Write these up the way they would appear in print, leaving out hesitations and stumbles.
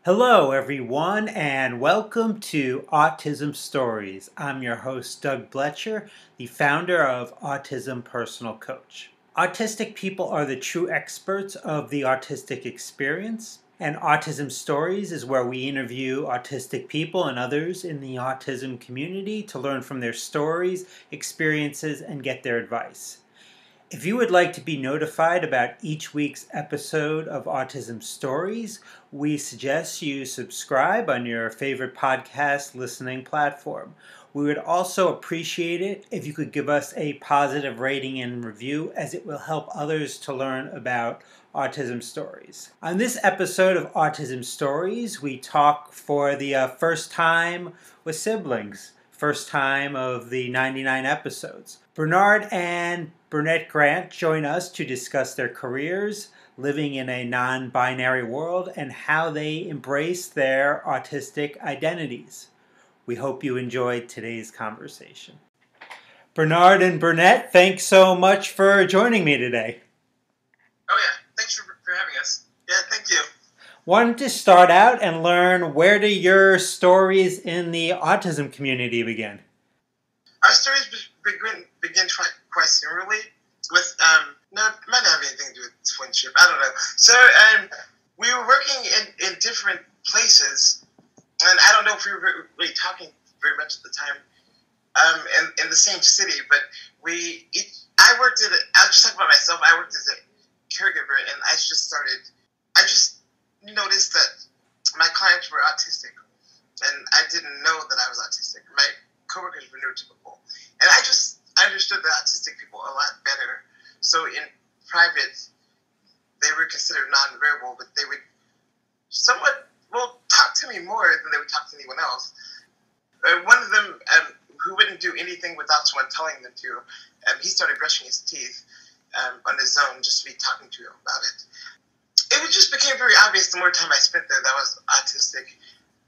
Hello, everyone, and welcome to Autism Stories. I'm your host, Doug Bletcher, the founder of Autism Personal Coach. Autistic people are the true experts of the autistic experience, and Autism Stories is where we interview autistic people and others in the autism community to learn from their stories, experiences, and get their advice. If you would like to be notified about each week's episode of Autism Stories, we suggest you subscribe on your favorite podcast listening platform. We would also appreciate it if you could give us a positive rating and review, as it will help others to learn about Autism Stories. On this episode of Autism Stories, we talk for the first time with siblings. First time of the 99 episodes. Bernard and Burnett Grant join us to discuss their careers, living in a non-binary world, and how they embrace their autistic identities. We hope you enjoyed today's conversation. Bernard and Burnett, thanks so much for joining me today. Oh yeah, thanks for having us. Yeah, thank you. Wanted to start out and learn, where do your stories in the autism community begin? Our stories begin quite similarly with no, it might not have anything to do with twinship. I don't know. So we were working in different places, and I don't know if we were really talking very much at the time. In the same city, but I'll just talk about myself. I worked as a caregiver, and I just noticed that my clients were autistic, and I didn't know that I was autistic. My coworkers were neurotypical, and I understood that autistic people a lot better. So in private, they were considered non-verbal, but they would talk to me more than they would talk to anyone else. One of them, who wouldn't do anything without someone telling them to, he started brushing his teeth on his own, just to be talking to him about it. It just became very obvious the more time I spent there that I was autistic,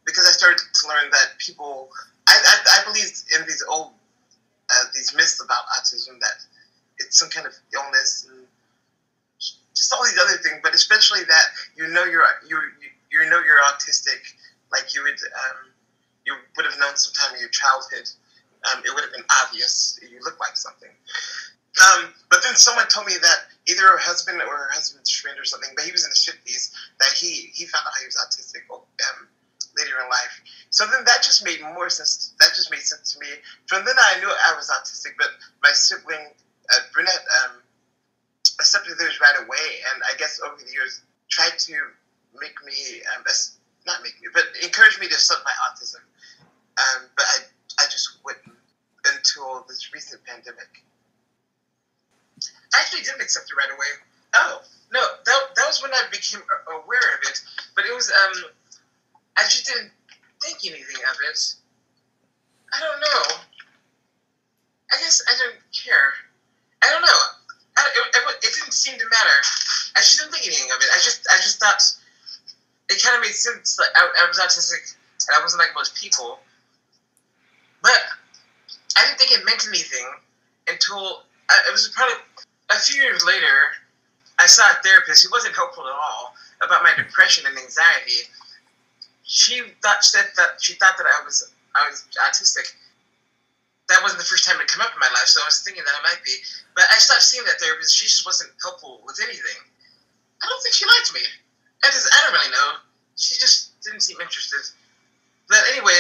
because I started to learn that people, I believed in these myths about autism, that it's some kind of illness and just all these other things, but especially that you know you're autistic, like you would have known sometime in your childhood. It would have been obvious. You look like something. But then someone told me that either her husband or her husband's friend or something, but he was in the 50s, that he found out he was autistic later in life. So then that just made more sense. That just made sense to me. From then I knew I was autistic, but my sibling, Burnett, accepted this right away, and I guess over the years tried to make me, but encourage me to accept my autism. But I just wouldn't until this recent pandemic. I actually didn't accept it right away. Oh, no, that was when I became aware of it. But it was, I just didn't think anything of it. I don't know. I guess I don't care. I don't know. It didn't seem to matter. I just didn't think anything of it. I just thought it kind of made sense. Like I was autistic, and I wasn't like most people. But I didn't think it meant anything until it was probably a few years later. I saw a therapist who wasn't helpful at all about my depression and anxiety. She thought that I was autistic. That wasn't the first time it come up in my life, so I was thinking that I might be. But I stopped seeing that therapist. She just wasn't helpful with anything. I don't think she liked me. I don't really know. She just didn't seem interested. But anyway,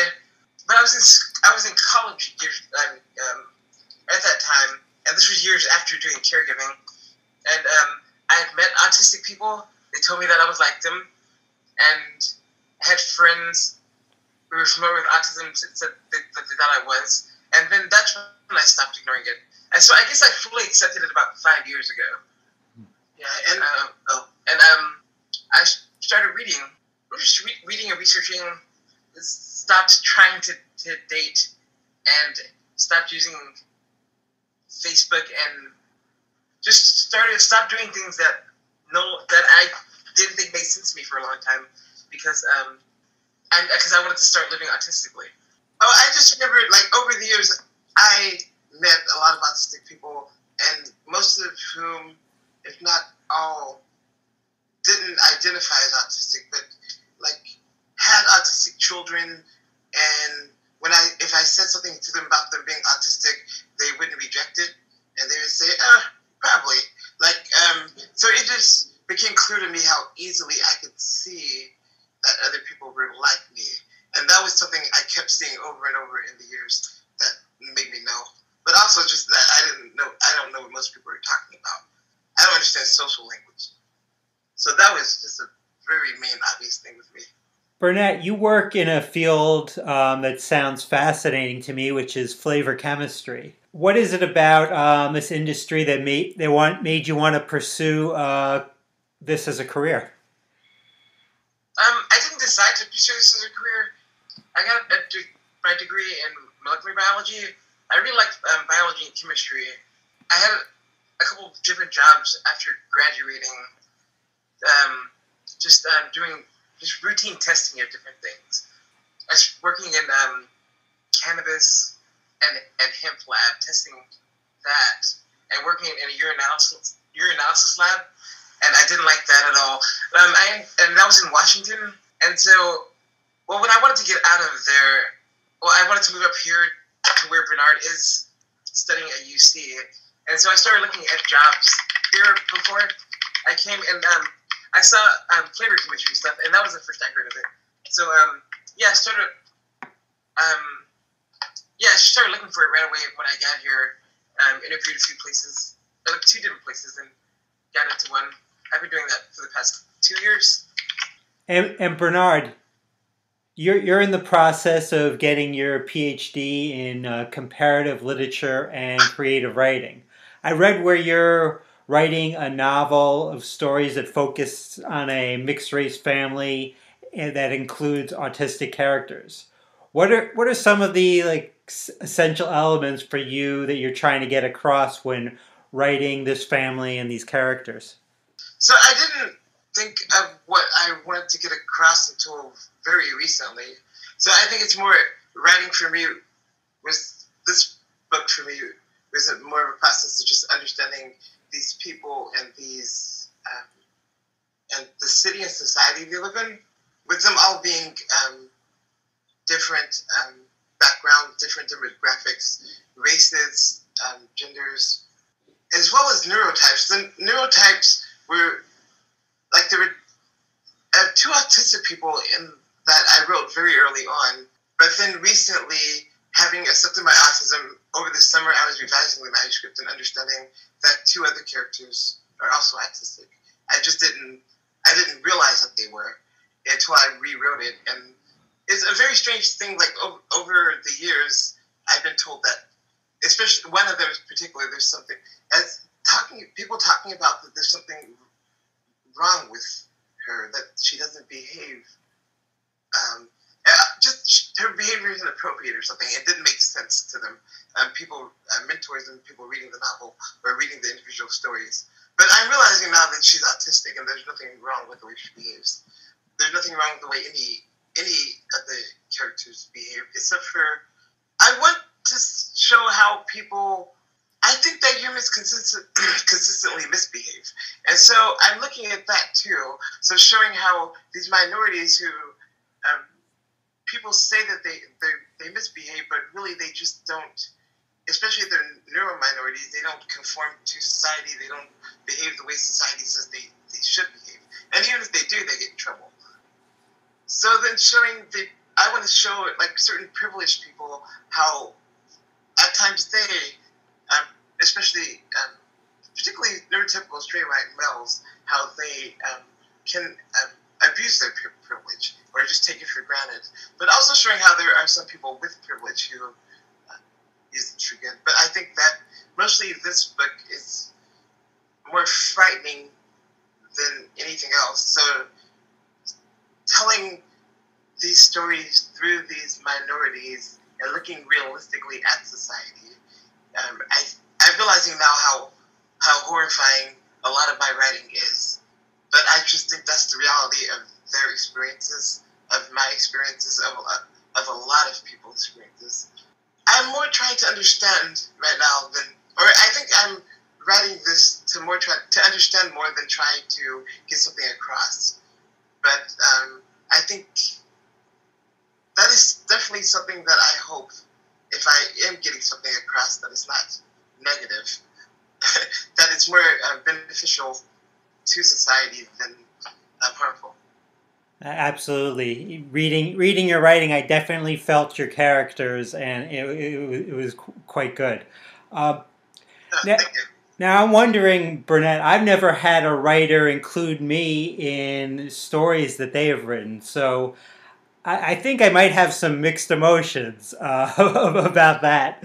I was in college years at that time, and this was years after doing caregiving. And I had met autistic people. They told me that I was like them, and I had friends who were familiar with autism said that they thought I was. And then that's when I stopped ignoring it. And so I guess I fully accepted it about 5 years ago. Yeah, and I started reading and researching. Stopped trying to date, and stopped using Facebook, and just stopped doing things that I didn't think made sense to me for a long time, because I wanted to start living autistically. Oh, I just remember, like, over the years, I met a lot of autistic people, and most of whom, if not all, didn't identify as autistic, but, like, children, and if I said something to them about them being autistic, they wouldn't reject it, and they would say, probably. So it just became clear to me how easily I could see that other people were like me. And that was something I kept seeing over and over in the years that made me know. But also just that I don't know what most people are talking about. I don't understand social language. So that was just a very main obvious thing with me. Burnett, you work in a field that sounds fascinating to me, which is flavor chemistry. What is it about this industry that made you want to pursue this as a career? I didn't decide to pursue this as a career. I got my degree in molecular biology. I really liked biology and chemistry. I had a couple of different jobs after graduating, doing just routine testing of different things. I was working in cannabis and hemp lab, testing that, and working in a urinalysis lab, and I didn't like that at all. And that was in Washington, and so, well, when I wanted to get out of there, I wanted to move up here to where Bernard is studying at UC, and so I started looking at jobs here before I came, and I saw flavor chemistry stuff, and that was the first I heard of it. So I just started looking for it right away when I got here. Interviewed a few places, two different places, and got into one. I've been doing that for the past 2 years. And Bernard, you're in the process of getting your PhD in comparative literature and creative writing. I read where you're writing a novel of stories that focus on a mixed-race family and that includes autistic characters. What are some of the essential elements for you that you're trying to get across when writing this family and these characters? So I didn't think of what I wanted to get across until very recently. So I think it's more writing for me this book for me was more of a process of just understanding these people and these and the city and society they live in, with them all being different backgrounds, different demographics, races, genders, as well as neurotypes. The neurotypes were there were two autistic people in that I wrote very early on, but then recently, having accepted my autism over the summer, I was revising the manuscript and understanding that two other characters are also autistic. I didn't realize that they were until I rewrote it, and it's a very strange thing. Over the years, I've been told that, especially one of them in particular, there's something people talking about that there's something wrong with her, that she doesn't behave. Just her behavior is inappropriate or something. It didn't make sense to them. Mentors and people reading the novel or reading the individual stories. But I'm realizing now that she's autistic, and there's nothing wrong with the way she behaves. There's nothing wrong with the way any of the characters behave, except for I want to show how people. I think that humans consistently misbehave, and so I'm looking at that too. So showing how these minorities who people say that they misbehave, but really they just don't. Especially if they're neuro minorities, they don't conform to society. They don't behave the way society says they should behave. And even if they do, they get in trouble. So then I want to show certain privileged people how at times they, especially particularly neurotypical straight white males, how they can abuse their privilege or just take it for granted. But also showing how there are some people with privilege who isn't true good. But I think that mostly this book is more frightening than anything else. So telling these stories through these minorities and looking realistically at society, I'm realizing now how horrifying a lot of my writing is. But I just think that's the reality of their experiences, of my experiences, of a lot of people's experiences. I'm more trying to understand right now or I think I'm writing this to to understand more than trying to get something across. But I think definitely something that I hope, if I am getting something across that is not negative, that it's more beneficial to society than harmful. Absolutely. Reading your writing, I definitely felt your characters, and it was quite good. Uh, now, Thank you. now I'm wondering, Burnett, I've never had a writer include me in stories that they have written, so I think I might have some mixed emotions about that.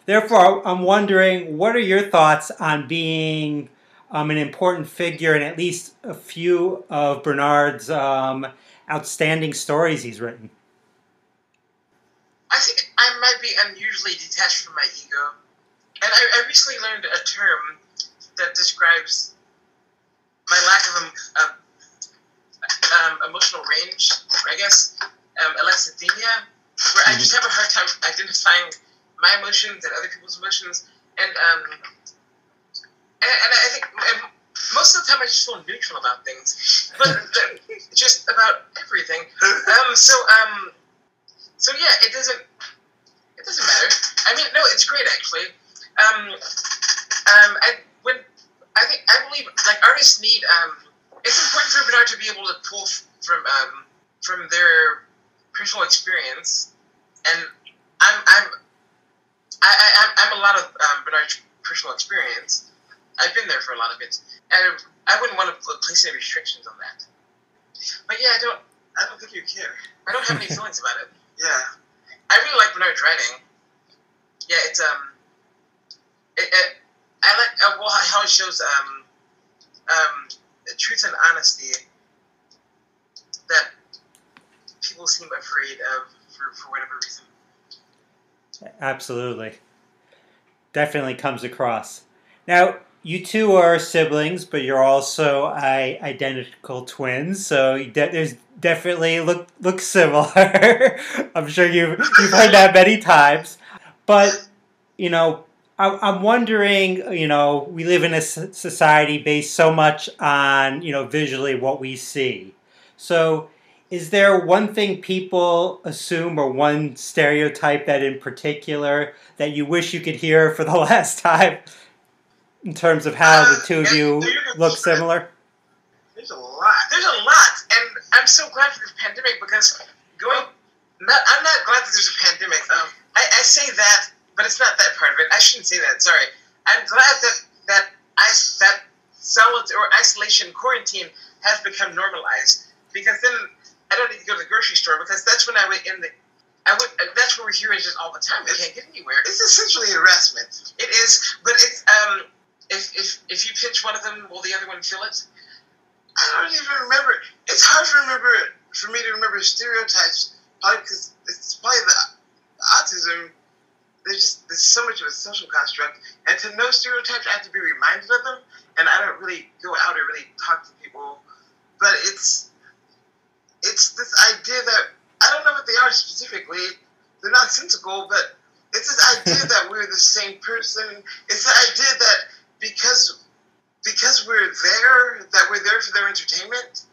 Therefore, I'm wondering, what are your thoughts on being an important figure in at least a few of Bernard's outstanding stories he's written? I think I might be unusually detached from my ego. And I recently learned a term that describes my lack of emotional range, I guess, alexithymia, where I just have a hard time identifying my emotions and other people's emotions. And I think most of the time I just feel neutral about things, but just about everything. So yeah, it doesn't matter. I mean, no, it's great actually. I believe like artists need. It's important for Bernard to be able to pull from their personal experience, and I'm a lot of Bernard's personal experience. I've been there for a lot of it, and I wouldn't want to place any restrictions on that. But yeah, I don't think you care. I don't have any feelings about it. Yeah, I really like Bernard's writing. Yeah, it's I like how it shows truth and honesty that people seem afraid of for whatever reason. Absolutely. Definitely comes across. Now, you two are siblings, but you're also identical twins, so there's definitely look similar. I'm sure you've heard that many times. But, I'm wondering, we live in a society based so much on, visually what we see. So is there one thing people assume or one stereotype that in particular that you wish you could hear for the last time in terms of how the two of you look similar? There's a lot. And I'm so glad for this pandemic because I'm not glad that there's a pandemic. I say that, but it's not that part of it. I shouldn't say that. Sorry. I'm glad that solitude or isolation, quarantine has become normalized because then I don't need to go to the grocery store because that's when that's where we're hearing just all the time. We can't get anywhere. It's essentially harassment. It is, but it's if you pinch one of them, will the other one feel it? I don't even remember. It's hard for me to remember stereotypes, probably because it's probably the autism. There's so much of a social construct, and to know stereotypes, I have to be reminded of them, and I don't really go out and really talk to people. But it's this idea that I don't know what they are specifically. They're nonsensical, but it's this idea that we're the same person. It's the idea that because we're there for their entertainment,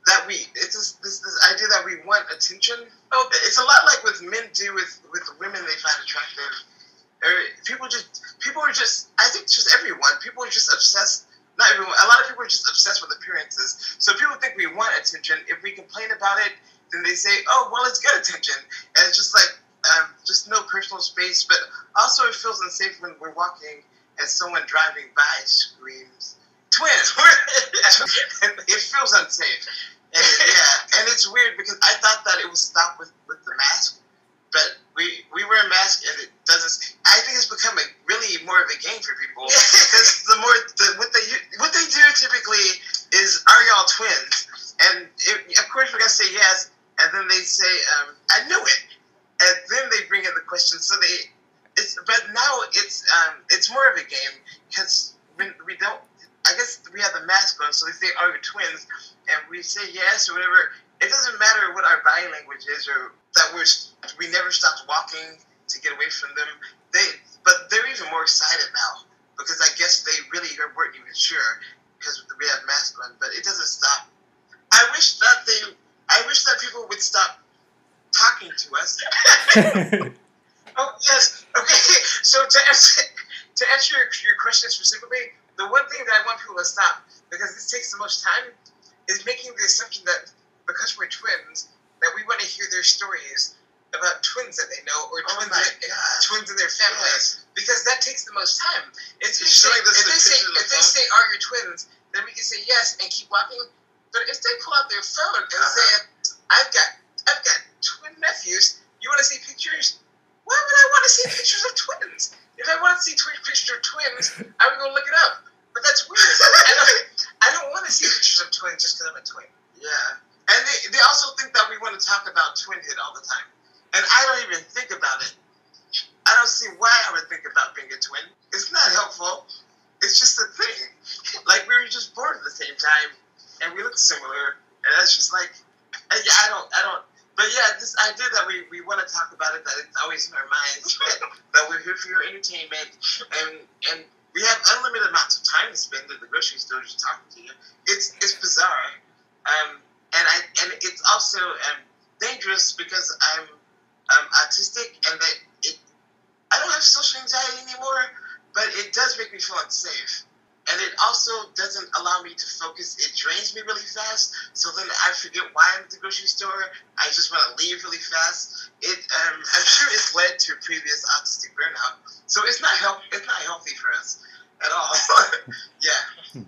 that it's this idea that we want attention. Oh, it's a lot like what men do with the women they find attractive. Or people are just, I think just everyone. People are just obsessed. Not everyone. A lot of people are just obsessed with appearances. So people think we want attention. If we complain about it, then they say, "Oh, well, it's good attention." And it's just like just no personal space. But also, it feels unsafe when we're walking and someone driving by screams, "Twins!" It feels unsafe. And, yeah, and it's weird because I thought that it would stop with the mask, but we wear a mask and it doesn't. I think it's become really more of a game for people because what they do typically is, "Are y'all twins?" And of course we're gonna say yes, and then they say, "I knew it," and then they bring in the question. So but now it's more of a game because we don't. I guess we have the mask on, so they say, "Are you twins?" And we say yes or whatever. It doesn't matter what our body language is or that we never stopped walking to get away from them. But they're even more excited now because I guess they really weren't even sure because we have masks on. But it doesn't stop. I wish that people would stop talking to us. Oh, yes. Okay. So to answer your question specifically, the one thing that I want people to stop, because this takes the most time, is making the assumption that because we're twins, that we want to hear their stories about twins that they know or twins in their families. Yes. Because that takes the most time. If they say, are you twins, then we can say yes and keep walking. But if they pull out their phone and say, I've got twin nephews, you want to see pictures? Why would I want to see pictures of twins? If I want to see pictures of twins, I would go look it up. But that's weird. I don't want to see pictures of twins just because I'm a twin. Yeah. And they also think that we want to talk about twinhood all the time. And I don't even think about it. I don't see why I would think about being a twin. It's not helpful. It's just a thing. Like, we were just born at the same time, and we look similar. And that's just like, I don't. But yeah, this idea that we want to talk about it, that it's always in our minds, that we're here for your entertainment, and we have unlimited amounts of time to spend at the grocery store just talking to you. It's bizarre, and it's also dangerous because I'm autistic, and that I don't have social anxiety anymore, but it does make me feel unsafe. And it also doesn't allow me to focus. It drains me really fast. So then I forget why I'm at the grocery store. I just want to leave really fast. I'm sure it's led to previous autistic burnout. So it's not healthy for us at all. Yeah.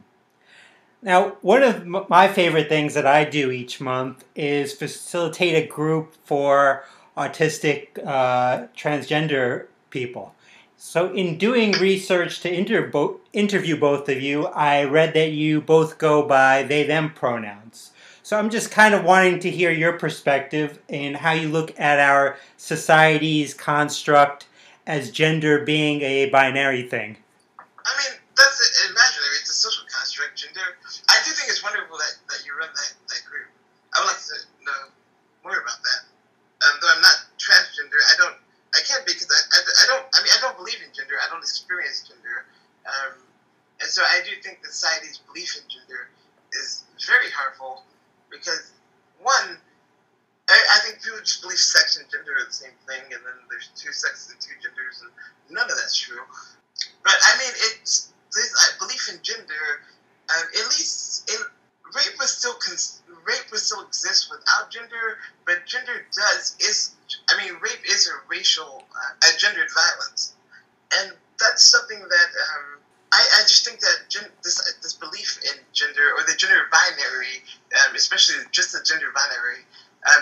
Now, one of my favorite things that I do each month is facilitate a group for autistic transgender people. So in doing research to interview both of you, I read that you both go by they, them pronouns. So I'm just kind of wanting to hear your perspective in how you look at our society's construct as gender being a binary thing. I mean, that's imaginary. It's a social construct, gender. I do think it's wonderful that you run that group. I would like to know more about that. Though I'm not transgender, I can't be because I don't believe in gender. I don't experience gender. And so I do think that society's belief in gender is very harmful because, one, I think people just believe sex and gender are the same thing, and then there's two sexes and two genders, and none of that's true. But I mean, belief in gender, at least rape would still exist without gender, but rape is a racial, gendered violence, and that's something that I just think that this belief in gender or the gender binary, especially just the gender binary,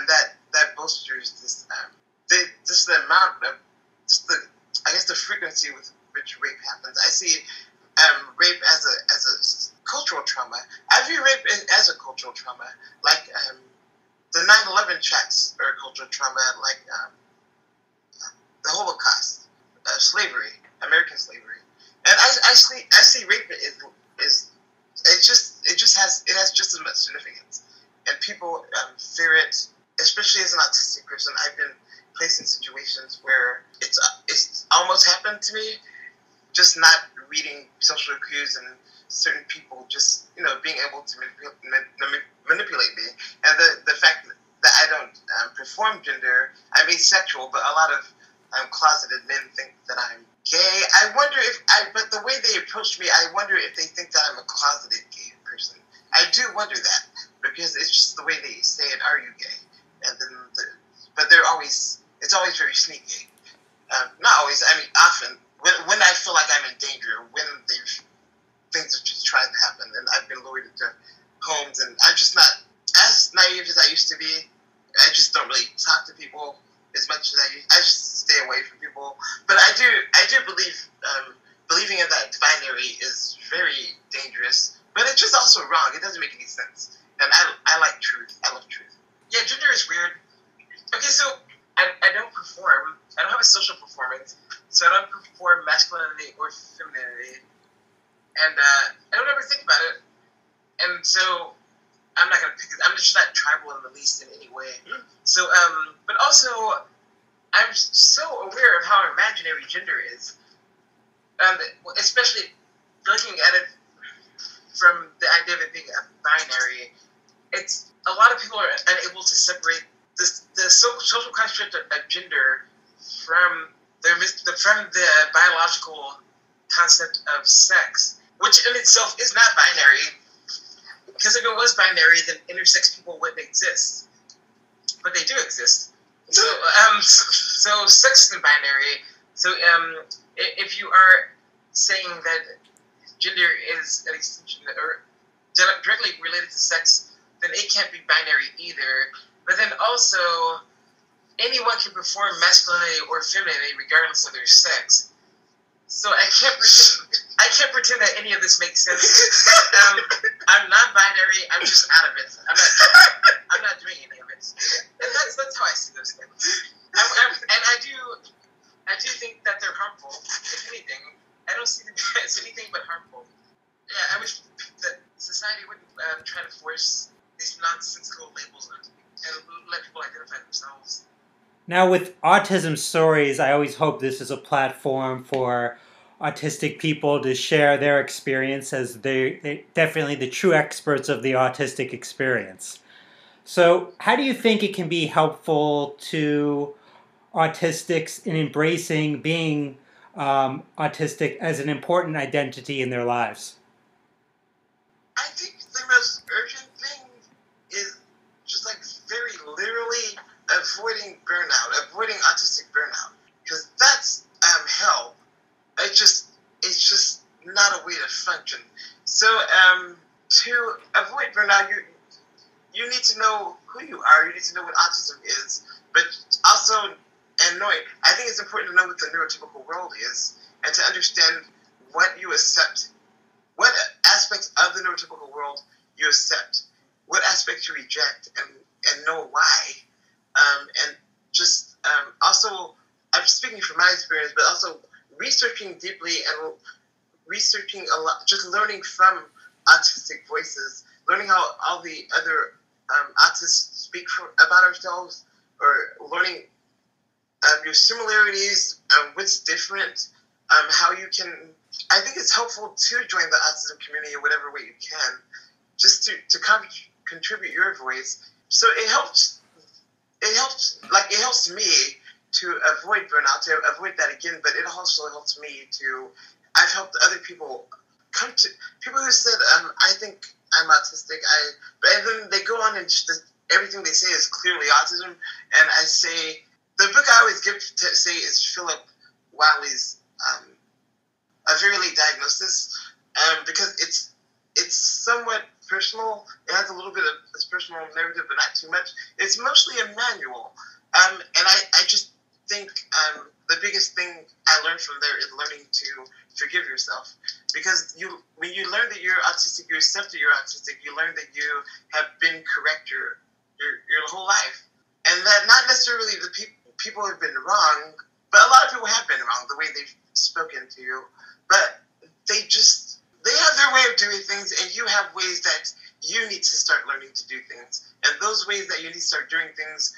that bolsters this the amount of the frequency with which rape happens. I see rape as a cultural trauma. I view rape as a cultural trauma, like the 9/11 checks are a cultural trauma, like the Holocaust, slavery, American slavery, and I see rape has just as much significance, and people fear it, especially as an autistic person. I've been placed in situations where it's almost happened to me, just not reading social cues and certain people just being able to manipulate me, and the fact that I don't perform gender. I'm asexual, but a lot of closeted men think that I'm gay. But the way they approach me, I wonder if they think that I'm a closeted gay person. I do wonder that, because it's just the way they say it. Are you gay? And then, it's always very sneaky. Not always. I mean, often when I feel like I'm in danger, when things have just tried to happen, and I've been lured into homes, and I'm just not as naive as I used to be. I just don't really talk to people as much as I used. I just stay away from people. But I do believe believing in that binary is very dangerous. But it's just also wrong. It doesn't make any sense. And I like truth. I love truth. Yeah, gender is weird. Okay, so I don't perform. I don't have a social performance. So I don't perform masculinity or femininity. And I don't ever think about it. And so I'm not going to pick it. I'm just not tribal in the least in any way. So, but also, I'm so aware of how imaginary gender is. Especially looking at it from the idea of it being a binary. It's a lot of people are unable to separate the social construct of gender from the biological concept of sex, which in itself is not binary. Because if it was binary, then intersex people wouldn't exist. But they do exist. So, so sex isn't binary. So, if you are saying that gender is an extension or directly related to sex, then it can't be binary either. But then also, anyone can perform masculinity or femininity regardless of their sex. So I can't pretend that any of this makes sense. I'm non-binary. I'm just out of it. I'm not doing any of it. And that's how I see those things. And I do think that they're harmful. If anything, I don't see them as anything but harmful. Yeah, I wish that society wouldn't try to force these nonsensical labels on and let people identify themselves. Now, with Autism Stories, I always hope this is a platform for autistic people to share their experience, as they're definitely the true experts of the autistic experience. So, how do you think it can be helpful to autistics in embracing being autistic as an important identity in their lives? I think the most urgent thing is just like very literally avoiding burnout, avoiding autistic burnout, because that's hell. It's just not a way to function. So to avoid burnout, you need to know who you are. You need to know what autism is, but also, and knowing, I think it's important to know what the neurotypical world is, and to understand what you accept, what aspects of the neurotypical world you accept, what aspects you reject, and know why. And just also, I'm speaking from my experience, but also researching deeply and researching a lot, just learning from autistic voices, learning how all the other autists speak about ourselves, or learning your similarities, what's different, how you can. I think it's helpful to join the autism community in whatever way you can, just to contribute your voice. So it helps me to avoid burnout, to avoid that again, but it also helps me to. I've helped other people people who said, I think I'm autistic, and then they go on and just everything they say is clearly autism, and I say, the book I always give to say is Philip Wiley's A Very Late Diagnosis, because it's somewhat personal. It has a little bit of this personal narrative, but not too much. It's mostly a manual, and I just think the biggest thing I learned from there is learning to forgive yourself, because when you learn that you're autistic, you accept that you're autistic, you learn that you have been correct your whole life, and that not necessarily the people have been wrong, but a lot of people have been wrong the way they've spoken to you, but they have their way of doing things, and you have ways that you need to start learning to do things, and those ways that you need to start doing things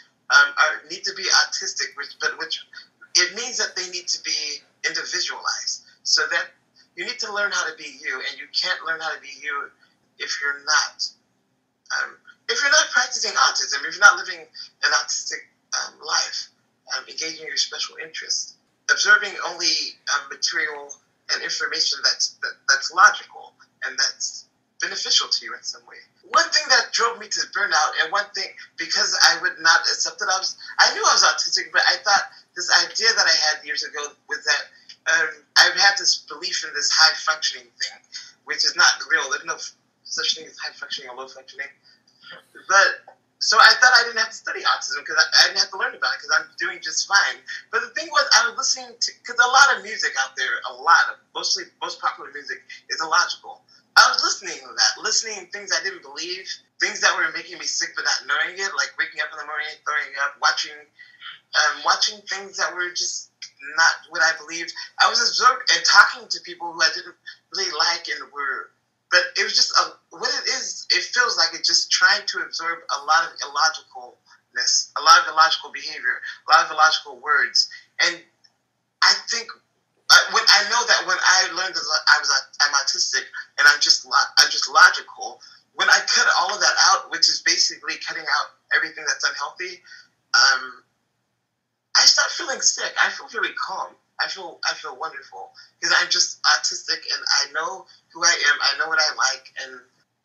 need to be autistic, which it means that they need to be individualized, so that you need to learn how to be you, and you can't learn how to be you if you're not practicing autism, if you're not living an autistic life, engaging your special interests, observing only material and information that's logical and that's beneficial to you in some way. One thing that drove me to burnout, and one thing, because I would not accept that I knew I was autistic, but I thought this idea that I had years ago was that I had this belief in this high functioning thing, which is not real. There's no such thing as high functioning or low functioning. But so I thought I didn't have to study autism because I didn't have to learn about it because I'm doing just fine. But the thing was, I was listening to, because a lot of music out there, most popular music is illogical. I was listening to that, listening to things I didn't believe, things that were making me sick but not knowing it, like waking up in the morning, throwing up, watching things that were just not what I believed. I was absorbed and talking to people who I didn't really like but it was just what it is. It feels like it's just trying to absorb a lot of illogicalness, a lot of illogical behavior, a lot of illogical words. And I think when I know that when I learned that I'm autistic and I'm just logical, when I cut all of that out, which is basically cutting out everything that's unhealthy, I start feeling sick. I feel really calm. I feel wonderful because I'm just autistic and I know who I am. I know what I like, and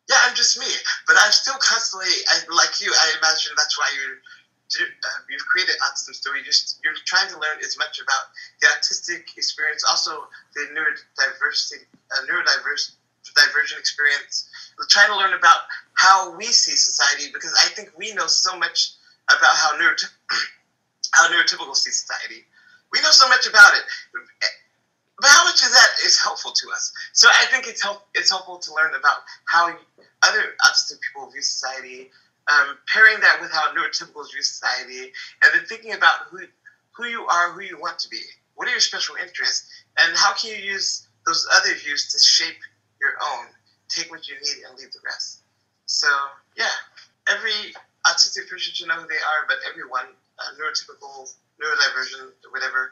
yeah, I'm just me. But I'm still constantly, like you. I imagine that's why you've created Autism Stories. You're trying to learn as much about the autistic experience, also the neurodivergent experience. We're trying to learn about how we see society, because I think we know so much about how neurotypical see society. We know so much about it, but how much of that is helpful to us? So I think it's helpful to learn about how other autistic people view society, pairing that with how neurotypicals view society, and then thinking about who you are, who you want to be. What are your special interests, and how can you use those other views to shape your own? Take what you need and leave the rest. So yeah, every autistic person should know who they are, but everyone, neurotypical, neurodivergent, whatever,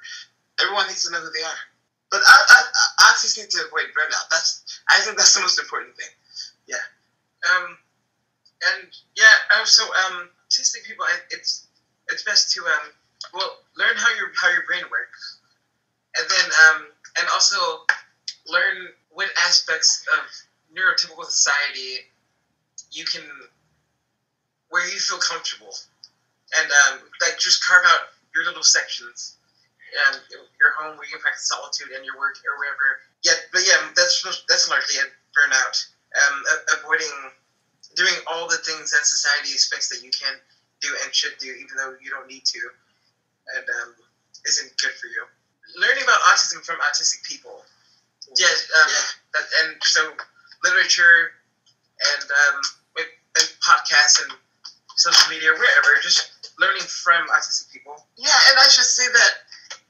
everyone needs to know who they are. But autists need to avoid burnout. I think that's the most important thing. Yeah. So autistic people, it's best to learn how your brain works, and then and also learn what aspects of neurotypical society where you feel comfortable, and like just carve out your little sections, your home where you can practice solitude, and your work or wherever. Yeah, but yeah, that's largely it. Burnout, avoiding doing all the things that society expects that you can do and should do, even though you don't need to, and isn't good for you. Learning about autism from autistic people. Yes, and so literature and podcasts and social media, wherever, just learning from autistic people. Yeah, and I should say that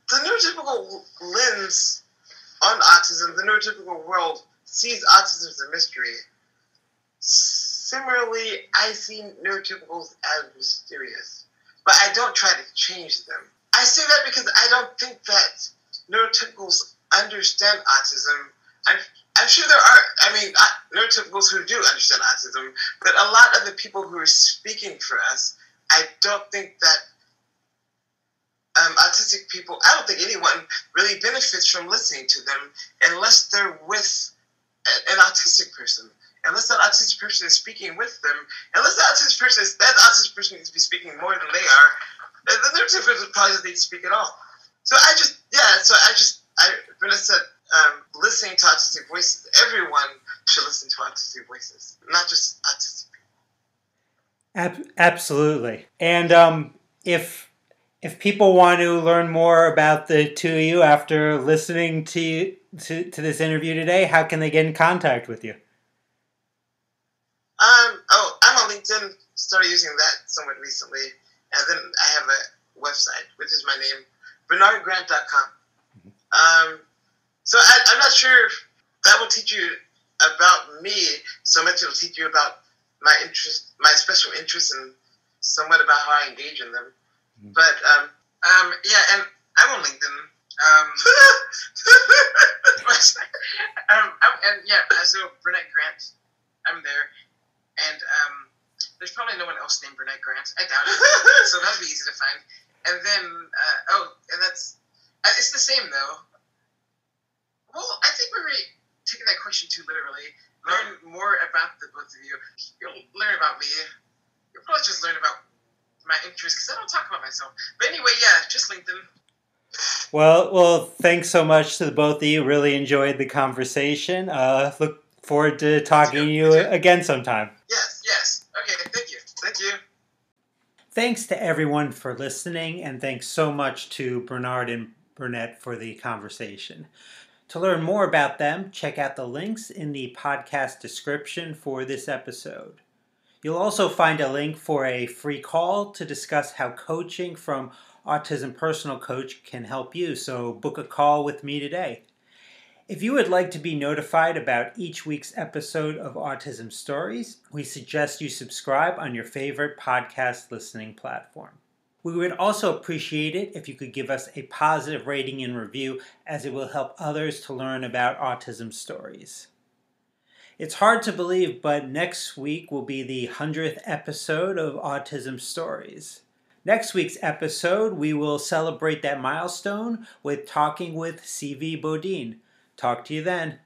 the neurotypical lens on autism, the neurotypical world, sees autism as a mystery. Similarly, I see neurotypicals as mysterious, but I don't try to change them. I say that because I don't think that neurotypicals understand autism. I'm sure there are, neurotypicals who do understand autism, but a lot of the people who are speaking for us, I don't think that autistic people, I don't think anyone really benefits from listening to them unless they're with an autistic person. Unless that autistic person is speaking with them, unless that autistic person needs to be speaking more than they are, the neurotypical person probably doesn't need to speak at all. Bernard said, listening to autistic voices, everyone should listen to autistic voices, not just autistic people. Absolutely. And if people want to learn more about the two of you after listening to this interview today, how can they get in contact with you? I'm on LinkedIn. Started using that somewhat recently, and then I have a website, which is my name, bernardgrant.com. So I'm not sure if that will teach you about me so much. It'll teach you about my special interests, and somewhat about how I engage in them. But and I'm on LinkedIn. So Burnett Grant, I'm there, and there's probably no one else named Burnett Grant. I doubt it. So that'd be easy to find. And then it's the same though. Well, I think we're really taking that question too literally. Learn more about the both of you. You'll learn about me. You'll probably just learn about my interests, because I don't talk about myself. But anyway, yeah, just LinkedIn. Well, thanks so much to the both of you. Really enjoyed the conversation. Look forward to talking to you again sometime. Yes. Okay, thank you. Thanks to everyone for listening, and thanks so much to Bernard and Burnett for the conversation. To learn more about them, check out the links in the podcast description for this episode. You'll also find a link for a free call to discuss how coaching from Autism Personal Coach can help you, so book a call with me today. If you would like to be notified about each week's episode of Autism Stories, we suggest you subscribe on your favorite podcast listening platform. We would also appreciate it if you could give us a positive rating and review, as it will help others to learn about Autism Stories. It's hard to believe, but next week will be the 100th episode of Autism Stories. Next week's episode, we will celebrate that milestone with talking with C.V. Bodine. Talk to you then.